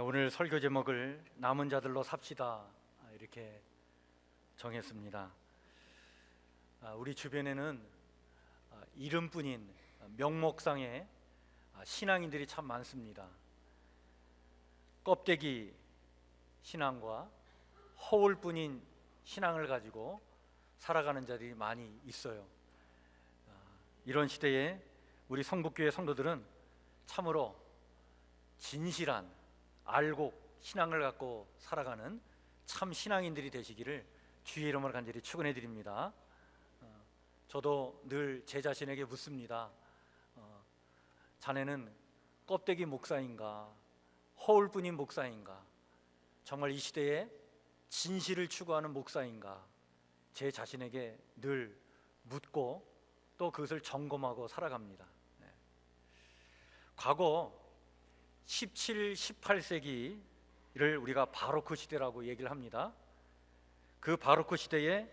오늘 설교 제목을 남은 자들로 삽시다 이렇게 정했습니다. 우리 주변에는 이름뿐인 명목상의 신앙인들이 참 많습니다. 껍데기 신앙과 허울뿐인 신앙을 가지고 살아가는 자들이 많이 있어요. 이런 시대에 우리 성북교회 성도들은 참으로 진실한 알곡 신앙을 갖고 살아가는 참 신앙인들이 되시기를 주의 이름으로 간절히 축원해 드립니다. 저도 늘 제 자신에게 묻습니다. 자네는 껍데기 목사인가 허울뿐인 목사인가, 정말 이 시대에 진실을 추구하는 목사인가, 제 자신에게 늘 묻고 또 그것을 점검하고 살아갑니다. 과거 17, 18세기를 우리가 바로크 시대라고 얘기를 합니다. 그 바로크 시대에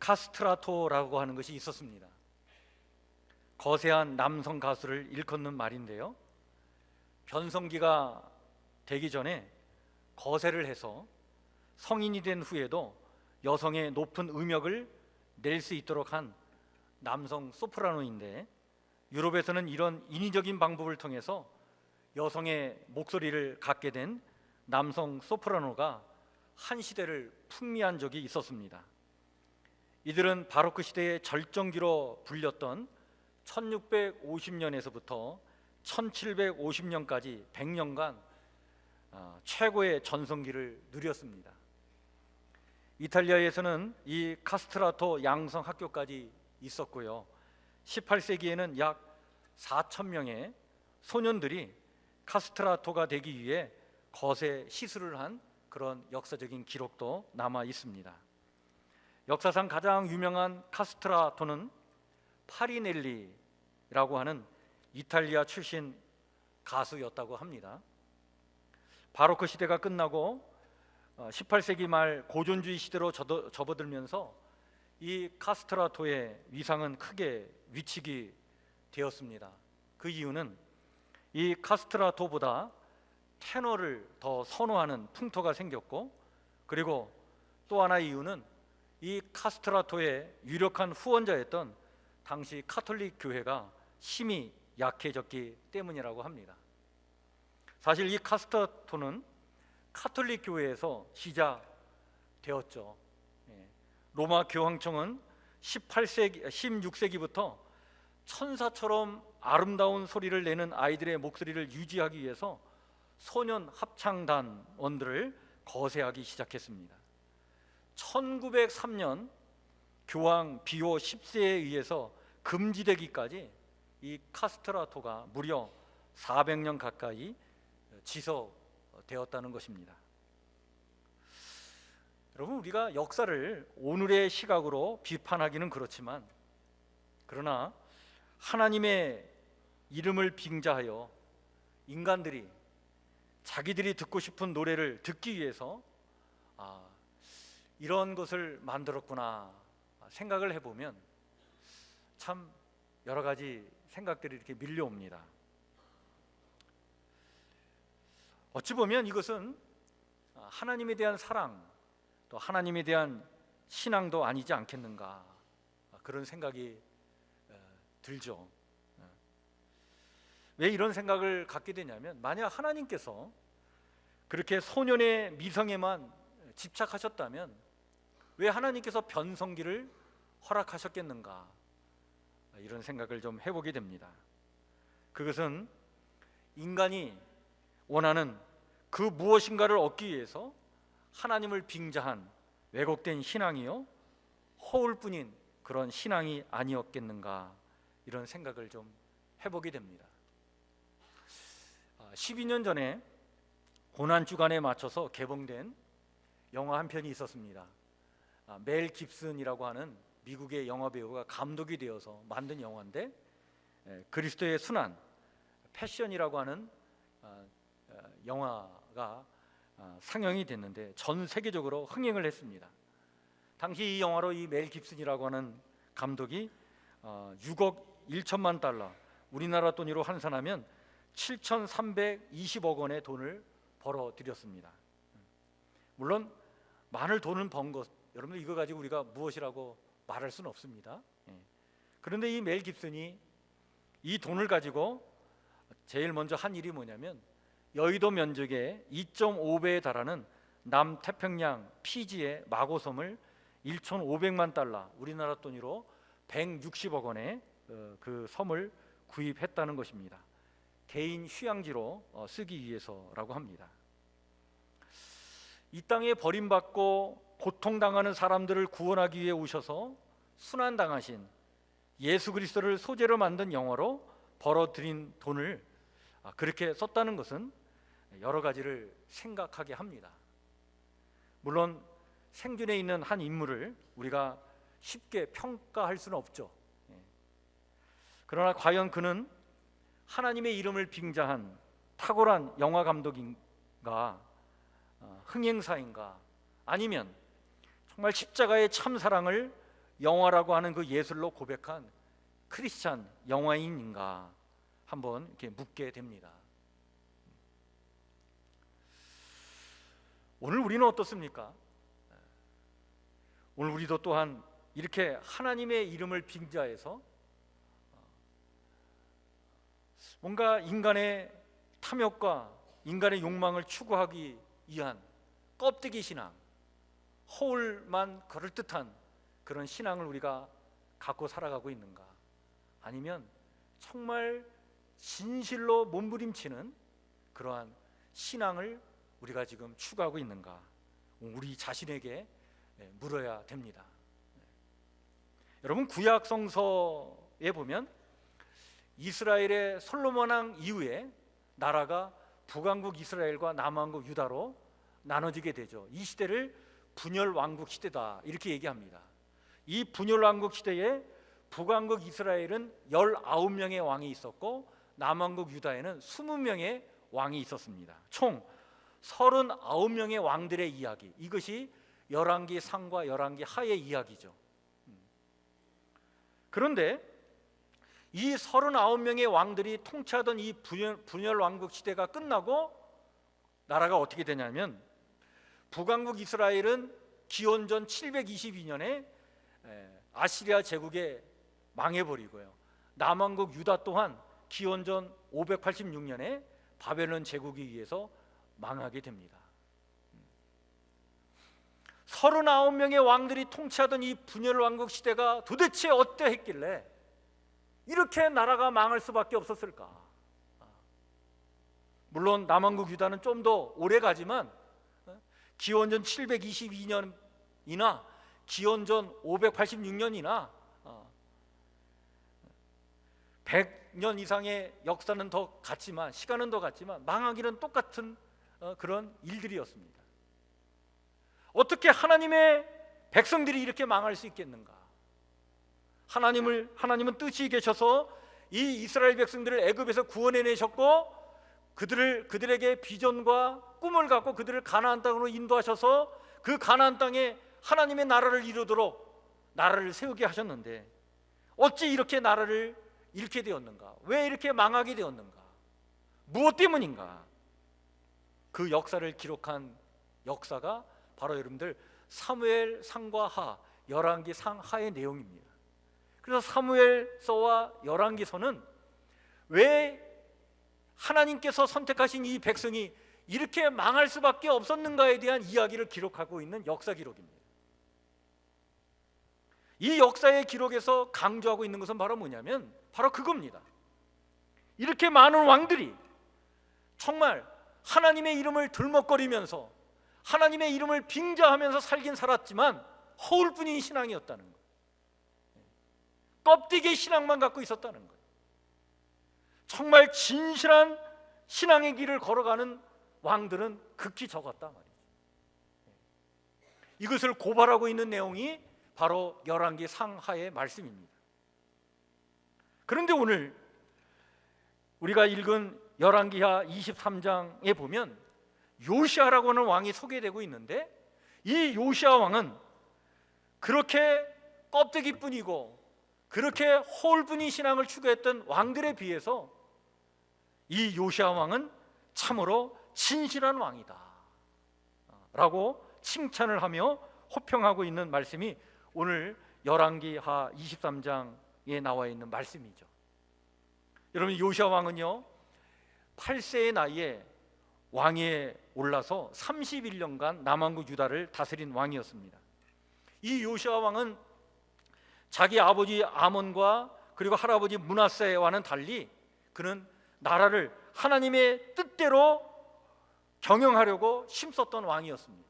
카스트라토라고 하는 것이 있었습니다. 거세한 남성 가수를 일컫는 말인데요, 변성기가 되기 전에 거세를 해서 성인이 된 후에도 여성의 높은 음역을 낼 수 있도록 한 남성 소프라노인데, 유럽에서는 이런 인위적인 방법을 통해서 여성의 목소리를 갖게 된 남성 소프라노가 한 시대를 풍미한 적이 있었습니다. 이들은 바로크 시대의 절정기로 불렸던 1650년에서부터 1750년까지 100년간 최고의 전성기를 누렸습니다. 이탈리아에서는 이 카스트라토 양성 학교까지 있었고요, 18세기에는 약 4,000명의 소년들이 카스트라토가 되기 위해 거세 시술을 한 그런 역사적인 기록도 남아 있습니다. 역사상 가장 유명한 카스트라토는 파리넬리라고 하는 이탈리아 출신 가수였다고 합니다. 바로크 시대가 끝나고 18세기 말 고전주의 시대로 접어들면서 이 카스트라토의 위상은 크게 위축이 되었습니다. 그 이유는 이 카스트라토보다 테너를 더 선호하는 풍토가 생겼고, 그리고 또 하나의 이유는 이 카스트라토의 유력한 후원자였던 당시 카톨릭 교회가 힘이 약해졌기 때문이라고 합니다. 사실 이 카스트라토는 카톨릭 교회에서 시작되었죠. 로마 교황청은 16세기부터 천사처럼 아름다운 소리를 내는 아이들의 목소리를 유지하기 위해서 소년 합창단원들을 거세하기 시작했습니다. 1903년 교황 비오 10세에 의해서 금지되기까지 이 카스트라토가 무려 400년 가까이 지속되었다는 것입니다. 여러분, 우리가 역사를 오늘의 시각으로 비판하기는 그렇지만, 그러나 하나님의 이름을 빙자하여 인간들이 자기들이 듣고 싶은 노래를 듣기 위해서 이런 것을 만들었구나 생각을 해보면 참 여러 가지 생각들이 이렇게 밀려옵니다. 어찌 보면 이것은 하나님에 대한 사랑, 또 하나님에 대한 신앙도 아니지 않겠는가, 그런 생각이 들죠. 왜 이런 생각을 갖게 되냐면, 만약 하나님께서 그렇게 소년의 미성에만 집착하셨다면 왜 하나님께서 변성기를 허락하셨겠는가, 이런 생각을 좀 해보게 됩니다. 그것은 인간이 원하는 그 무엇인가를 얻기 위해서 하나님을 빙자한 왜곡된 신앙이요, 허울뿐인 그런 신앙이 아니었겠는가, 이런 생각을 좀 해보게 됩니다. 12년 전에 고난주간에 맞춰서 개봉된 영화 한 편이 있었습니다. 멜 깁슨이라고 하는 미국의 영화 배우가 감독이 되어서 만든 영화인데, 그리스도의 순환 패션이라고 하는 영화가 상영이 됐는데 전 세계적으로 흥행을 했습니다. 당시 이 영화로 이 멜 깁슨이라고 하는 감독이 6억 1천만 달러, 우리나라 돈으로 환산하면 7,320억 원의 돈을 벌어들였습니다. 물론 많은 돈을 번 것, 여러분들 이거 가지고 우리가 무엇이라고 말할 수는 없습니다. 그런데 이 멜 깁슨이 이 돈을 가지고 제일 먼저 한 일이 뭐냐면 여의도 면적의 2.5배에 달하는 남태평양 피지의 마고섬을 1,500만 달러, 우리나라 돈으로 160억 원에 그 섬을 구입했다는 것입니다. 개인 휴양지로 쓰기 위해서라고 합니다. 이 땅에 버림받고 고통당하는 사람들을 구원하기 위해 오셔서 순환당하신 예수 그리스도를 소재로 만든 영화로 벌어들인 돈을 그렇게 썼다는 것은 여러 가지를 생각하게 합니다. 물론 생존에 있는 한 인물을 우리가 쉽게 평가할 수는 없죠. 그러나 과연 그는 하나님의 이름을 빙자한 탁월한 영화 감독인가, 흥행사인가, 아니면 정말 십자가의 참사랑을 영화라고 하는 그 예술로 고백한 크리스찬 영화인인가 한번 이렇게 묻게 됩니다. 오늘 우리는 어떻습니까? 오늘 우리도 또한 이렇게 하나님의 이름을 빙자해서 뭔가 인간의 탐욕과 인간의 욕망을 추구하기 위한 껍데기 신앙, 허울만 그럴듯한 그런 신앙을 우리가 갖고 살아가고 있는가? 아니면 정말 진실로 몸부림치는 그러한 신앙을 우리가 지금 추구하고 있는가? 우리 자신에게 물어야 됩니다. 여러분, 구약 성서에 보면 이스라엘의 솔로몬 왕 이후에 나라가 북왕국 이스라엘과 남왕국 유다로 나눠지게 되죠. 이 시대를 분열 왕국 시대다 이렇게 얘기합니다. 이 분열 왕국 시대에 북왕국 이스라엘은 19명의 왕이 있었고 남왕국 유다에는 20명의 왕이 있었습니다. 총 39명의 왕들의 이야기, 이것이 열왕기 상과 열왕기 하의 이야기죠. 그런데 이 39명의 왕들이 통치하던 이 분열 왕국 시대가 끝나고 나라가 어떻게 되냐면 북왕국 이스라엘은 기원전 722년에 아시리아 제국에 망해버리고요. 남왕국 유다 또한 기원전 586년에 바벨론 제국에 의해서 망하게 됩니다. 39명의 왕들이 통치하던 이 분열 왕국 시대가 도대체 어떠했길래 이렇게 나라가 망할 수밖에 없었을까? 물론 남왕국 유다는 좀 더 오래 가지만 기원전 722년이나 기원전 586년이나 100년 이상의 역사는 더 같지만, 시간은 더 같지만 망하기는 똑같은 그런 일들이었습니다. 어떻게 하나님의 백성들이 이렇게 망할 수 있겠는가? 하나님은 뜻이 계셔서 이 이스라엘 백성들을 애굽에서 구원해내셨고 그들에게 비전과 꿈을 갖고 그들을 가나안 땅으로 인도하셔서 그 가나안 땅에 하나님의 나라를 이루도록 나라를 세우게 하셨는데 어찌 이렇게 나라를 잃게 되었는가? 왜 이렇게 망하게 되었는가? 무엇 때문인가? 그 역사를 기록한 역사가 바로 여러분들 사무엘 상과 하, 열왕기 상 하의 내용입니다. 그래서 사무엘서와 열왕기서는 왜 하나님께서 선택하신 이 백성이 이렇게 망할 수밖에 없었는가에 대한 이야기를 기록하고 있는 역사 기록입니다. 이 역사의 기록에서 강조하고 있는 것은 바로 뭐냐면 바로 그겁니다. 이렇게 많은 왕들이 정말 하나님의 이름을 들먹거리면서 하나님의 이름을 빙자하면서 살긴 살았지만 허울뿐인 신앙이었다는 거예요. 껍데기의 신앙만 갖고 있었다는 거예요. 정말 진실한 신앙의 길을 걸어가는 왕들은 극히 적었다 말이죠. 이것을 고발하고 있는 내용이 바로 열왕기 상하의 말씀입니다. 그런데 오늘 우리가 읽은 열왕기하 23장에 보면 요시아라고 하는 왕이 소개되고 있는데 이 요시아 왕은 그렇게 껍데기뿐이고 그렇게 허울뿐인 신앙을 추구했던 왕들에 비해서 이 요시아 왕은 참으로 진실한 왕이다 라고 칭찬을 하며 호평하고 있는 말씀이 오늘 열왕기하 23장에 나와 있는 말씀이죠. 여러분, 요시야 왕은요 8세의 나이에 왕위에 올라서 31년간 남왕국 유다를 다스린 왕이었습니다. 이 요시야 왕은 자기 아버지 아몬과 그리고 할아버지 므낫세와는 달리 그는 나라를 하나님의 뜻대로 경영하려고 힘썼던 왕이었습니다.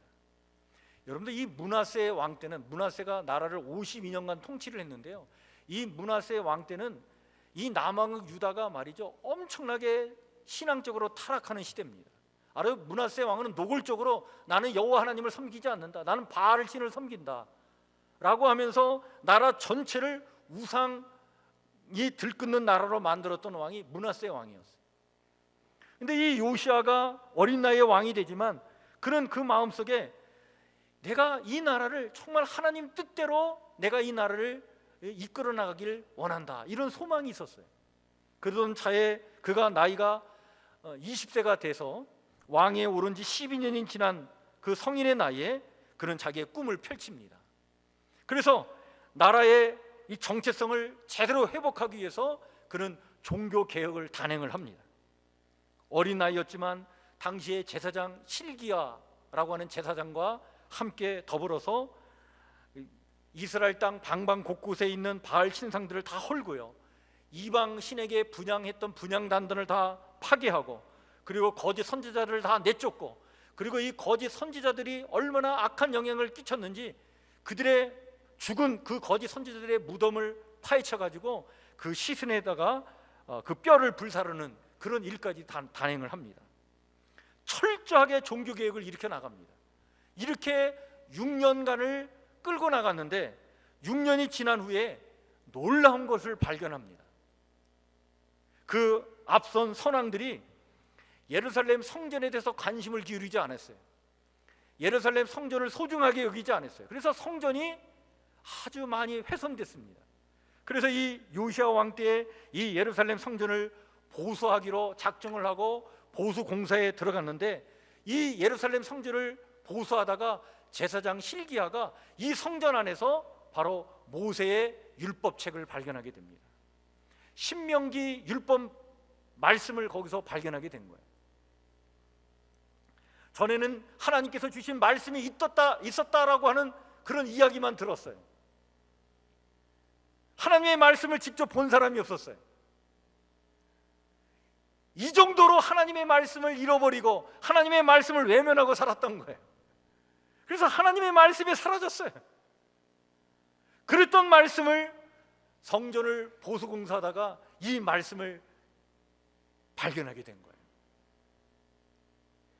여러분들, 이 므낫세 왕 때는, 므낫세가 나라를 52년간 통치를 했는데요, 이 므낫세 왕 때는 이 남왕국 유다가 말이죠 엄청나게 신앙적으로 타락하는 시대입니다. 아래 므낫세 왕은 노골적으로 나는 여호와 하나님을 섬기지 않는다, 나는 바알 신을 섬긴다 라고 하면서 나라 전체를 우상이 들끓는 나라로 만들었던 왕이 므낫세 왕이었어요. 근데 이 요시아가 어린 나이에 왕이 되지만 그는 그 마음속에 내가 이 나라를 정말 하나님 뜻대로 내가 이 나라를 이끌어 나가길 원한다, 이런 소망이 있었어요. 그러던 차에 그가 나이가 20세가 돼서 왕위에 오른 지 12년이 지난 그 성인의 나이에 그는 자기의 꿈을 펼칩니다. 그래서 나라의 이 정체성을 제대로 회복하기 위해서 그는 종교 개혁을 단행을 합니다. 어린 나이였지만 당시에 제사장 실기야라고 하는 제사장과 함께 더불어서 이스라엘 땅 방방 곳곳에 있는 바알 신상들을 다 헐고요, 이방 신에게 분향했던 분향단들을 다 파괴하고, 그리고 거짓 선지자들을 다 내쫓고, 그리고 이 거짓 선지자들이 얼마나 악한 영향을 끼쳤는지 그들의 죽은 그 거짓 선지자들의 무덤을 파헤쳐 가지고 그 시신에다가 그 뼈를 불사르는 그런 일까지 단행을 합니다. 철저하게 종교 개혁을 일으켜 나갑니다. 이렇게 6년간을 끌고 나갔는데 6년이 지난 후에 놀라운 것을 발견합니다. 그 앞선 선왕들이 예루살렘 성전에 대해서 관심을 기울이지 않았어요. 예루살렘 성전을 소중하게 여기지 않았어요. 그래서 성전이 아주 많이 훼손됐습니다. 그래서 이 요시야 왕 때에 이 예루살렘 성전을 보수하기로 작정을 하고 보수 공사에 들어갔는데, 이 예루살렘 성전을 보수하다가 제사장 실기야가 이 성전 안에서 바로 모세의 율법책을 발견하게 됩니다. 신명기 율법 말씀을 거기서 발견하게 된 거예요. 전에는 하나님께서 주신 말씀이 있었다라고 하는 그런 이야기만 들었어요. 하나님의 말씀을 직접 본 사람이 없었어요. 이 정도로 하나님의 말씀을 잃어버리고 하나님의 말씀을 외면하고 살았던 거예요. 그래서 하나님의 말씀이 사라졌어요. 그랬던 말씀을 성전을 보수공사하다가 이 말씀을 발견하게 된 거예요.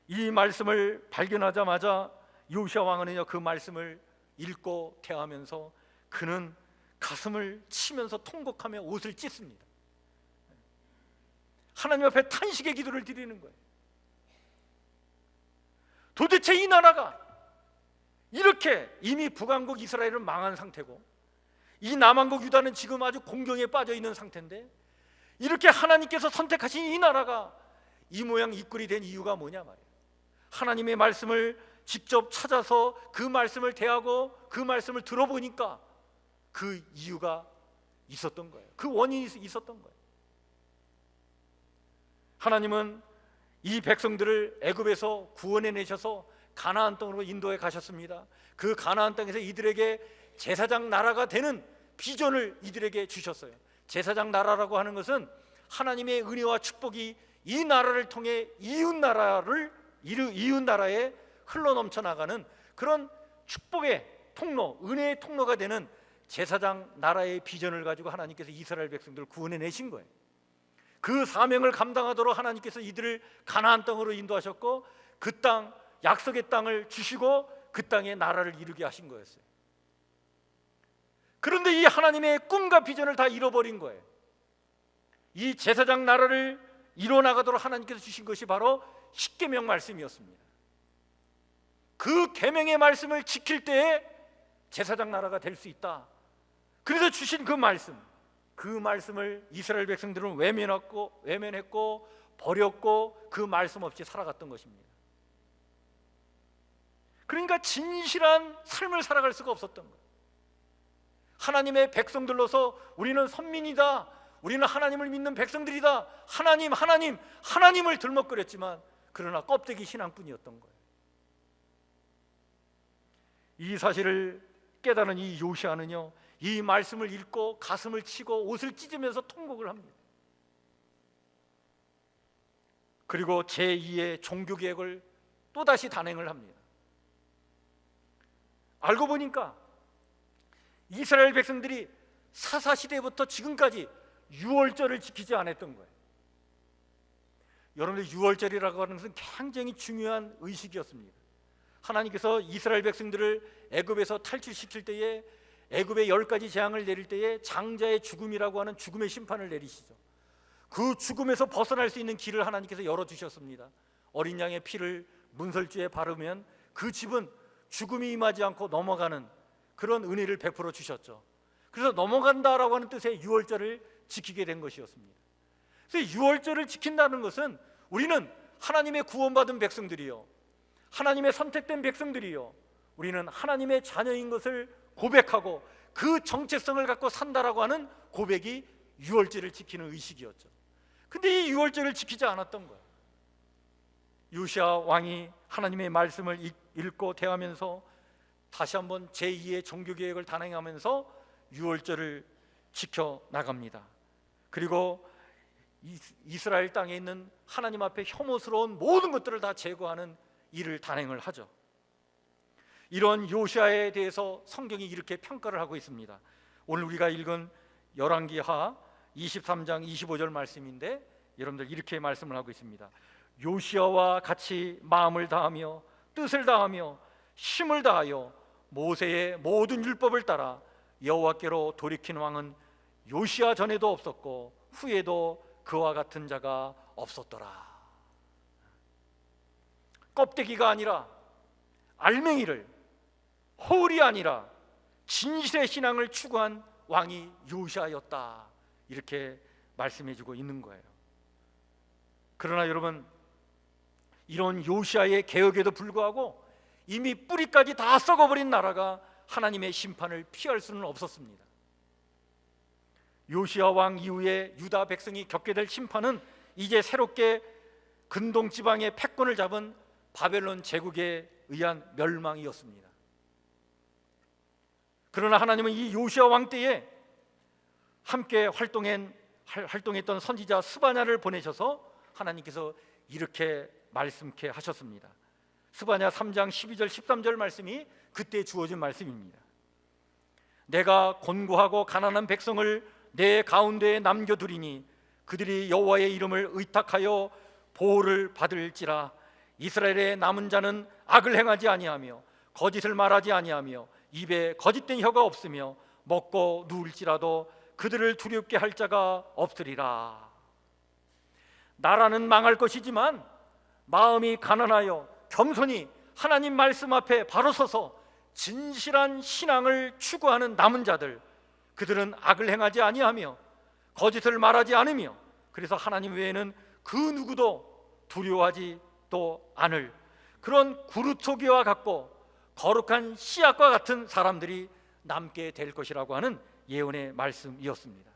이 말씀을 발견하자마자 요시야 왕은요 그 말씀을 읽고 대하면서 그는 가슴을 치면서 통곡하며 옷을 찢습니다. 하나님 앞에 탄식의 기도를 드리는 거예요. 도대체 이 나라가 이렇게 이미 북왕국 이스라엘은 망한 상태고 이 남왕국 유다는 지금 아주 공경에 빠져 있는 상태인데, 이렇게 하나님께서 선택하신 이 나라가 이 모양 이 꼴이 된 이유가 뭐냐 말이에요. 하나님의 말씀을 직접 찾아서 그 말씀을 대하고 그 말씀을 들어보니까 그 이유가 있었던 거예요. 그 원인이 있었던 거예요. 하나님은 이 백성들을 애굽에서 구원해 내셔서 가나안 땅으로 인도해 가셨습니다. 그 가나안 땅에서 이들에게 제사장 나라가 되는 비전을 이들에게 주셨어요. 제사장 나라라고 하는 것은 하나님의 은혜와 축복이 이 나라를 통해 이웃 나라에 흘러넘쳐 나가는 그런 축복의 통로, 은혜의 통로가 되는 제사장 나라의 비전을 가지고 하나님께서 이스라엘 백성들을 구원해 내신 거예요. 그 사명을 감당하도록 하나님께서 이들을 가나안 땅으로 인도하셨고 그 땅, 약속의 땅을 주시고 그 땅에 나라를 이루게 하신 거였어요. 그런데 이 하나님의 꿈과 비전을 다 잃어버린 거예요. 이 제사장 나라를 이뤄나가도록 하나님께서 주신 것이 바로 십계명 말씀이었습니다. 그 계명의 말씀을 지킬 때에 제사장 나라가 될 수 있다. 그래서 주신 그 말씀, 그 말씀을 이스라엘 백성들은 외면했고 버렸고 그 말씀 없이 살아갔던 것입니다. 그러니까 진실한 삶을 살아갈 수가 없었던 거예요. 하나님의 백성들로서 우리는 선민이다, 우리는 하나님을 믿는 백성들이다, 하나님을 들먹거렸지만 그러나 껍데기 신앙뿐이었던 거예요. 이 사실을 깨달은 이 요시아는요, 이 말씀을 읽고 가슴을 치고 옷을 찢으면서 통곡을 합니다. 그리고 제2의 종교개혁을 또다시 단행을 합니다. 알고 보니까 이스라엘 백성들이 사사시대부터 지금까지 유월절을 지키지 않았던 거예요. 여러분들, 유월절이라고 하는 것은 굉장히 중요한 의식이었습니다. 하나님께서 이스라엘 백성들을 애굽에서 탈출시킬 때에, 애굽의 10가지 재앙을 내릴 때에 장자의 죽음이라고 하는 죽음의 심판을 내리시죠. 그 죽음에서 벗어날 수 있는 길을 하나님께서 열어주셨습니다. 어린 양의 피를 문설주에 바르면 그 집은 죽음이 임하지 않고 넘어가는 그런 은혜를 베풀어 주셨죠. 그래서 넘어간다라고 하는 뜻의 유월절을 지키게 된 것이었습니다. 그래서 유월절을 지킨다는 것은 우리는 하나님의 구원받은 백성들이요, 하나님의 선택된 백성들이요, 우리는 하나님의 자녀인 것을 고백하고 그 정체성을 갖고 산다라고 하는 고백이 유월절을 지키는 의식이었죠. 근데 이 유월절을 지키지 않았던 거예요. 요시아 왕이 하나님의 말씀을 읽고 대하면서 다시 한번 제2의 종교개혁을 단행하면서 유월절을 지켜나갑니다. 그리고 이스라엘 땅에 있는 하나님 앞에 혐오스러운 모든 것들을 다 제거하는 일을 단행을 하죠. 이런 요시아에 대해서 성경이 이렇게 평가를 하고 있습니다. 오늘 우리가 읽은 열왕기하 23장 25절 말씀인데, 여러분들 이렇게 말씀을 하고 있습니다. 요시아와 같이 마음을 다하며 뜻을 다하며 힘을 다하여 모세의 모든 율법을 따라 여호와께로 돌이킨 왕은 요시아 전에도 없었고 후에도 그와 같은 자가 없었더라. 껍데기가 아니라 알맹이를, 허울이 아니라 진실의 신앙을 추구한 왕이 요시아였다, 이렇게 말씀해주고 있는 거예요. 그러나 여러분, 이런 요시아의 개혁에도 불구하고 이미 뿌리까지 다 썩어버린 나라가 하나님의 심판을 피할 수는 없었습니다. 요시아 왕 이후에 유다 백성이 겪게 될 심판은 이제 새롭게 근동 지방의 패권을 잡은 바벨론 제국에 의한 멸망이었습니다. 그러나 하나님은 이 요시아 왕 때에 함께 활동했던 선지자 스바냐를 보내셔서 하나님께서 이렇게 말씀케 하셨습니다. 스바냐 3장 12절 13절 말씀이 그때 주어진 말씀입니다. 내가 곤고하고 가난한 백성을 내 가운데에 남겨두리니 그들이 여호와의 이름을 의탁하여 보호를 받을지라. 이스라엘의 남은 자는 악을 행하지 아니하며 거짓을 말하지 아니하며 입에 거짓된 혀가 없으며 먹고 누울지라도 그들을 두렵게 할 자가 없으리라. 나라는 망할 것이지만 마음이 가난하여 겸손히 하나님 말씀 앞에 바로 서서 진실한 신앙을 추구하는 남은 자들, 그들은 악을 행하지 아니하며 거짓을 말하지 않으며 그래서 하나님 외에는 그 누구도 두려워하지 또 않을 그런 구루토기와 같고 거룩한 씨앗과 같은 사람들이 남게 될 것이라고 하는 예언의 말씀이었습니다.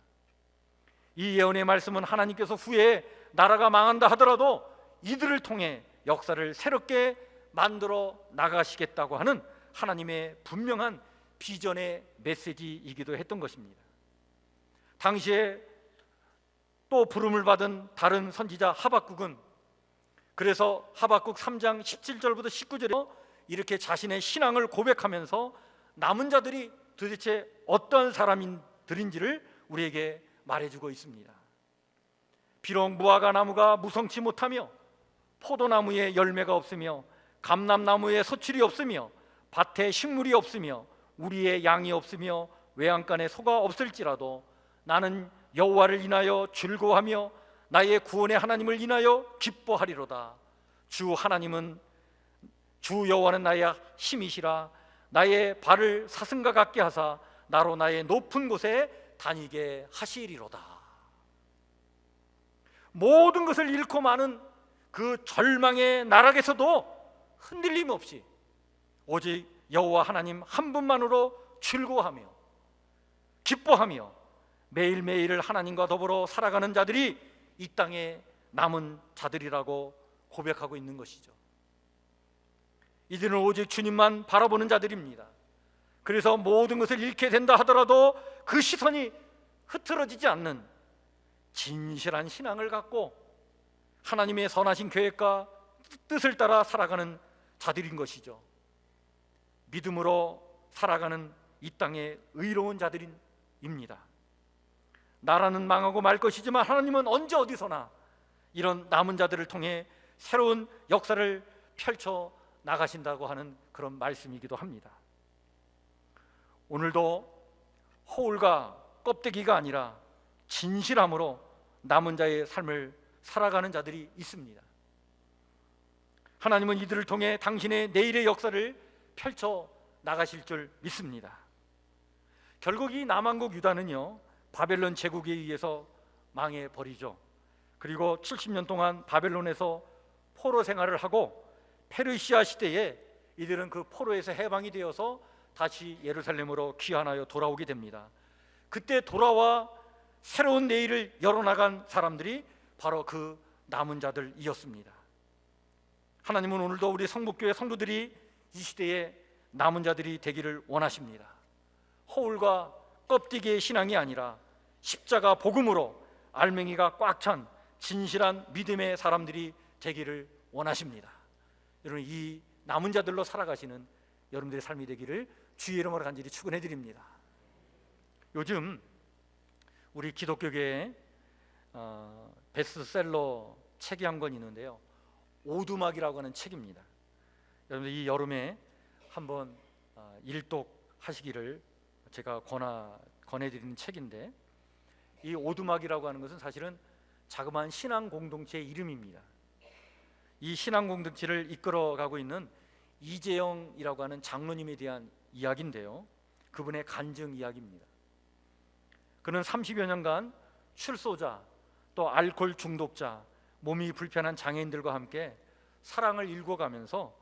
이 예언의 말씀은 하나님께서 후에 나라가 망한다 하더라도 이들을 통해 역사를 새롭게 만들어 나가시겠다고 하는 하나님의 분명한 비전의 메시지이기도 했던 것입니다. 당시에 또 부름을 받은 다른 선지자 하박국은 그래서 하박국 3장 17절부터 19절에 이렇게 자신의 신앙을 고백하면서 남은 자들이 도대체 어떤 사람들인지를 우리에게 말해주고 있습니다. 비록 무화과 나무가 무성치 못하며 포도나무에 열매가 없으며 감람나무에 소출이 없으며 밭에 식물이 없으며 우리의 양이 없으며 외양간에 소가 없을지라도 나는 여호와를 인하여 즐거워하며 나의 구원의 하나님을 인하여 기뻐하리로다. 주 여호와는 나의 힘이시라. 나의 발을 사슴과 같게 하사 나로 나의 높은 곳에 다니게 하시리로다. 모든 것을 잃고 마는 그 절망의 나락에서도 흔들림 없이 오직 여호와 하나님 한 분만으로 즐거워하며 기뻐하며 매일매일 하나님과 더불어 살아가는 자들이 이 땅에 남은 자들이라고 고백하고 있는 것이죠. 이들은 오직 주님만 바라보는 자들입니다. 그래서 모든 것을 잃게 된다 하더라도 그 시선이 흐트러지지 않는 진실한 신앙을 갖고 하나님의 선하신 계획과 뜻을 따라 살아가는 자들인 것이죠. 믿음으로 살아가는 이 땅의 의로운 자들입니다. 나라는 망하고 말 것이지만 하나님은 언제 어디서나 이런 남은 자들을 통해 새로운 역사를 펼쳐 나가신다고 하는 그런 말씀이기도 합니다. 오늘도 허울과 껍데기가 아니라 진실함으로 남은 자의 삶을 살아가는 자들이 있습니다. 하나님은 이들을 통해 당신의 내일의 역사를 펼쳐 나가실 줄 믿습니다. 결국 이 남한국 유다는요, 바벨론 제국에 의해서 망해버리죠. 그리고 70년 동안 바벨론에서 포로 생활을 하고 페르시아 시대에 이들은 그 포로에서 해방이 되어서 다시 예루살렘으로 귀환하여 돌아오게 됩니다. 그때 돌아와 새로운 내일을 열어나간 사람들이 바로 그 남은 자들이었습니다. 하나님은 오늘도 우리 성북교회 성도들이 이 시대에 남은 자들이 되기를 원하십니다. 허울과 껍데기의 신앙이 아니라 십자가 복음으로 알맹이가 꽉 찬 진실한 믿음의 사람들이 되기를 원하십니다. 여러분, 이 남은 자들로 살아가시는 여러분들의 삶이 되기를 주의 이름으로 간절히 축원해 드립니다. 요즘 우리 기독교계에 베스트셀러 책이 한 권 있는데요, 오두막이라고 하는 책입니다. 여러분들 이 여름에 한번 일독하시기를 제가 권해드리는 책인데, 이 오두막이라고 하는 것은 사실은 자그마한 신앙 공동체의 이름입니다. 이 신앙 공동체를 이끌어가고 있는 이재영이라고 하는 장로님에 대한 이야기인데요, 그분의 간증 이야기입니다. 그는 30여 년간 출소자, 또 알코올 중독자, 몸이 불편한 장애인들과 함께 사랑을 일궈가면서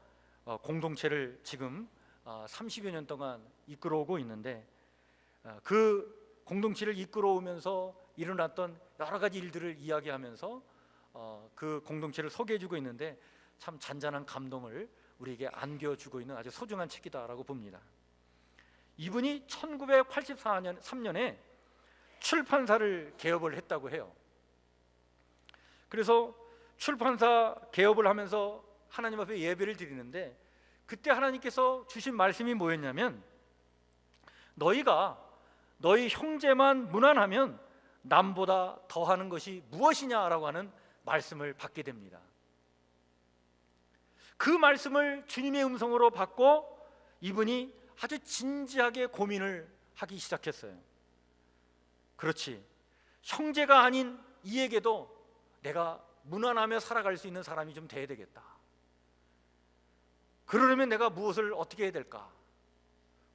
공동체를 지금 30여 년 동안 이끌어오고 있는데, 그 공동체를 이끌어오면서 일어났던 여러 가지 일들을 이야기하면서 그 공동체를 소개해주고 있는데 참 잔잔한 감동을 우리에게 안겨주고 있는 아주 소중한 책이다라고 봅니다. 이분이 1983년에 출판사를 개업을 했다고 해요. 그래서 출판사 개업을 하면서 하나님 앞에 예배를 드리는데, 그때 하나님께서 주신 말씀이 뭐였냐면, 너희가 너희 형제만 무난하면 남보다 더하는 것이 무엇이냐라고 하는 말씀을 받게 됩니다. 그 말씀을 주님의 음성으로 받고 이분이 아주 진지하게 고민을 하기 시작했어요. 그렇지, 형제가 아닌 이에게도 내가 무난하며 살아갈 수 있는 사람이 좀 돼야 되겠다. 그러려면 내가 무엇을 어떻게 해야 될까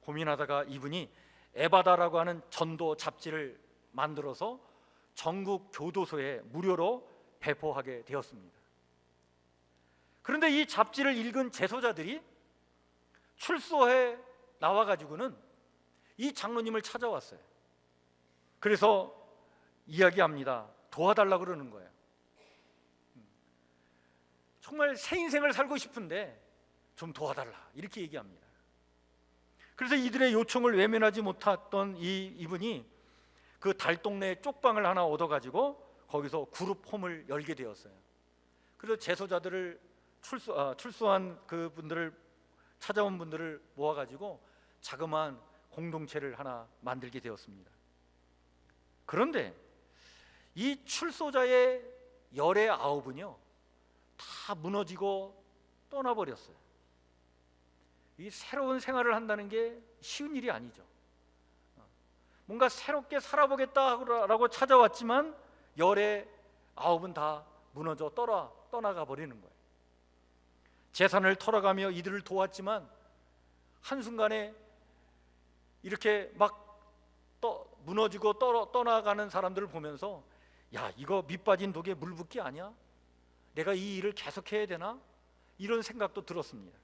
고민하다가 이분이 에바다라고 하는 전도 잡지를 만들어서 전국 교도소에 무료로 배포하게 되었습니다. 그런데 이 잡지를 읽은 재소자들이 출소해 나와가지고는 이 장로님을 찾아왔어요. 그래서 이야기합니다. 도와달라고 그러는 거예요. 정말 새 인생을 살고 싶은데 좀 도와달라, 이렇게 얘기합니다. 그래서 이들의 요청을 외면하지 못했던 이분이 그 달동네 쪽방을 하나 얻어가지고 거기서 그룹 홈을 열게 되었어요. 그래서 재소자들을 출소한 그분들을 찾아온 분들을 모아가지고 자그마한 공동체를 하나 만들게 되었습니다. 그런데 이 출소자의 열의 9은요 다 무너지고 떠나버렸어요. 이 새로운 생활을 한다는 게 쉬운 일이 아니죠. 뭔가 새롭게 살아보겠다라고 찾아왔지만 열의 9은 다 무너져 떠나가 버리는 거예요. 재산을 털어가며 이들을 도왔지만 한순간에 이렇게 막 무너지고 떠나가는 사람들을 보면서 야, 이거 밑 빠진 독에 물 붓기 아니야? 내가 이 일을 계속해야 되나? 이런 생각도 들었습니다.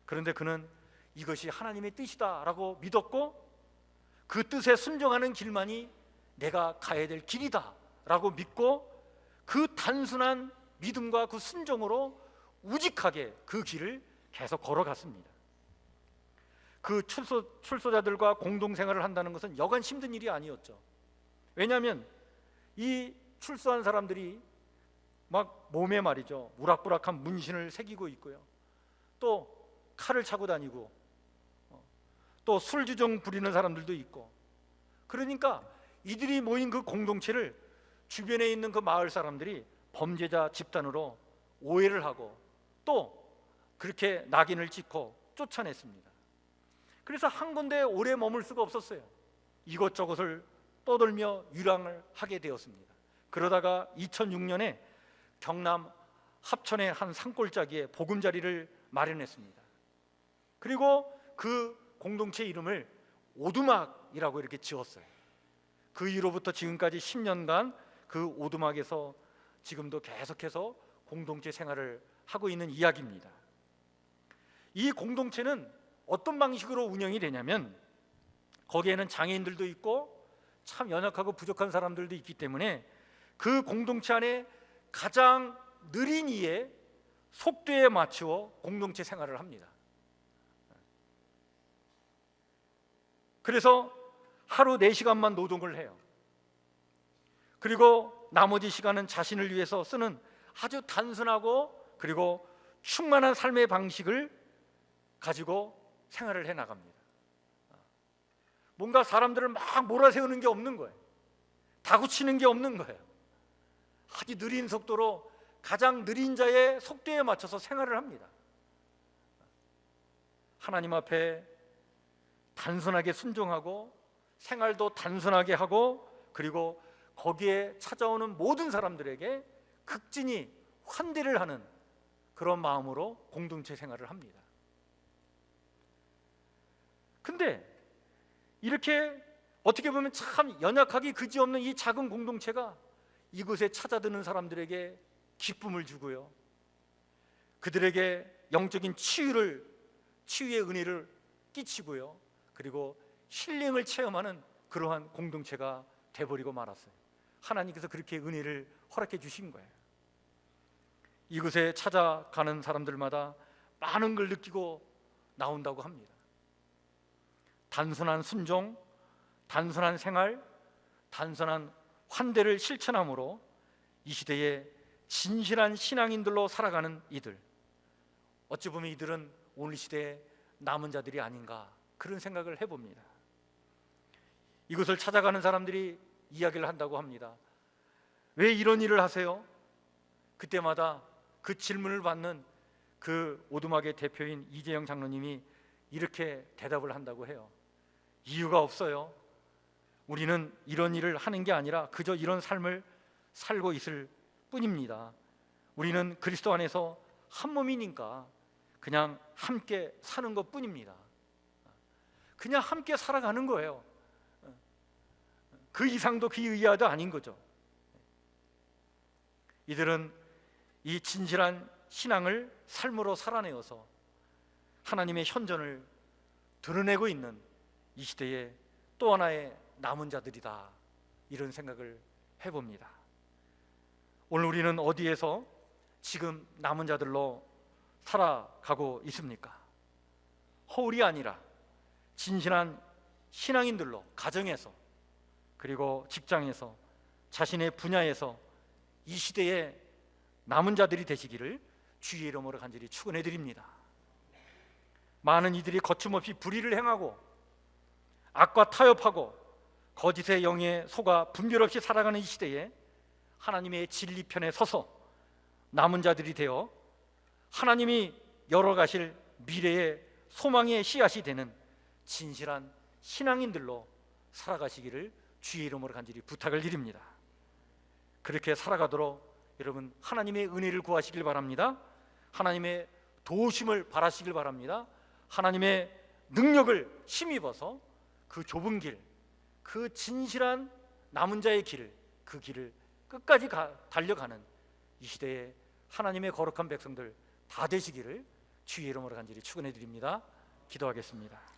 그런데 그는 이것이 하나님의 뜻이다라고 믿었고 그 뜻에 순종하는 길만이 내가 가야 될 길이다라고 믿고 그 단순한 믿음과 그 순종으로 우직하게 그 길을 계속 걸어갔습니다. 그 출소자들과 공동생활을 한다는 것은 여간 힘든 일이 아니었죠. 왜냐하면 이 출소한 사람들이 막 몸에 말이죠, 우락부락한 문신을 새기고 있고요, 또 칼을 차고 다니고 또 술주정 부리는 사람들도 있고, 그러니까 이들이 모인 그 공동체를 주변에 있는 그 마을 사람들이 범죄자 집단으로 오해를 하고 또 그렇게 낙인을 찍고 쫓아냈습니다. 그래서 한 군데에 오래 머물 수가 없었어요. 이것저것을 떠돌며 유랑을 하게 되었습니다. 그러다가 2006년에 경남 합천의 한 산골짜기에 보금자리를 마련했습니다. 그리고 그 공동체 이름을 오두막이라고 이렇게 지었어요. 그 이후로부터 지금까지 10년간 그 오두막에서 지금도 계속해서 공동체 생활을 하고 있는 이야기입니다. 이 공동체는 어떤 방식으로 운영이 되냐면 거기에는 장애인들도 있고 참 연약하고 부족한 사람들도 있기 때문에 그 공동체 안에 가장 느린 이의 속도에 맞추어 공동체 생활을 합니다. 그래서 하루 4시간만 노동을 해요. 그리고 나머지 시간은 자신을 위해서 쓰는 아주 단순하고 그리고 충만한 삶의 방식을 가지고 생활을 해 나갑니다. 뭔가 사람들을 막 몰아세우는 게 없는 거예요. 다구치는 게 없는 거예요. 아주 느린 속도로 가장 느린 자의 속도에 맞춰서 생활을 합니다. 하나님 앞에 단순하게 순종하고 생활도 단순하게 하고 그리고 거기에 찾아오는 모든 사람들에게 극진히 환대를 하는 그런 마음으로 공동체 생활을 합니다. 근데 이렇게 어떻게 보면 참 연약하기 그지없는 이 작은 공동체가 이곳에 찾아드는 사람들에게 기쁨을 주고요, 그들에게 영적인 치유의 은혜를 끼치고요, 그리고 힐링을 체험하는 그러한 공동체가 돼버리고 말았어요. 하나님께서 그렇게 은혜를 허락해 주신 거예요. 이곳에 찾아가는 사람들마다 많은 걸 느끼고 나온다고 합니다. 단순한 순종, 단순한 생활, 단순한 환대를 실천함으로 이 시대에 진실한 신앙인들로 살아가는 이들, 어찌 보면 이들은 오늘 시대의 남은 자들이 아닌가 그런 생각을 해봅니다. 이곳을 찾아가는 사람들이 이야기를 한다고 합니다. 왜 이런 일을 하세요? 그때마다 그 질문을 받는 그 오두막의 대표인 이재영 장로님이 이렇게 대답을 한다고 해요. 이유가 없어요. 우리는 이런 일을 하는 게 아니라 그저 이런 삶을 살고 있을 뿐입니다. 우리는 그리스도 안에서 한 몸이니까 그냥 함께 사는 것 뿐입니다. 그냥 함께 살아가는 거예요. 그 이상도 그 이하도 아닌 거죠. 이들은 이 진실한 신앙을 삶으로 살아내어서 하나님의 현존을 드러내고 있는 이 시대의 또 하나의 남은 자들이다, 이런 생각을 해봅니다. 오늘 우리는 어디에서 지금 남은 자들로 살아가고 있습니까? 허울이 아니라 진실한 신앙인들로 가정에서 그리고 직장에서 자신의 분야에서 이 시대의 남은 자들이 되시기를 주의 이름으로 간절히 축원해 드립니다. 많은 이들이 거침없이 불의를 행하고 악과 타협하고 거짓의 영에 속아 분별 없이 살아가는 이 시대에 하나님의 진리 편에 서서 남은 자들이 되어 하나님이 열어가실 미래의 소망의 씨앗이 되는 진실한 신앙인들로 살아가시기를 주의 이름으로 간절히 부탁을 드립니다. 그렇게 살아가도록 여러분 하나님의 은혜를 구하시길 바랍니다. 하나님의 도우심을 바라시길 바랍니다. 하나님의 능력을 힘입어서 그 좁은 길, 그 진실한 남은 자의 길, 그 길을 끝까지 달려가는 이 시대의 하나님의 거룩한 백성들 다 되시기를 주의 이름으로 간절히 축원해 드립니다. 기도하겠습니다.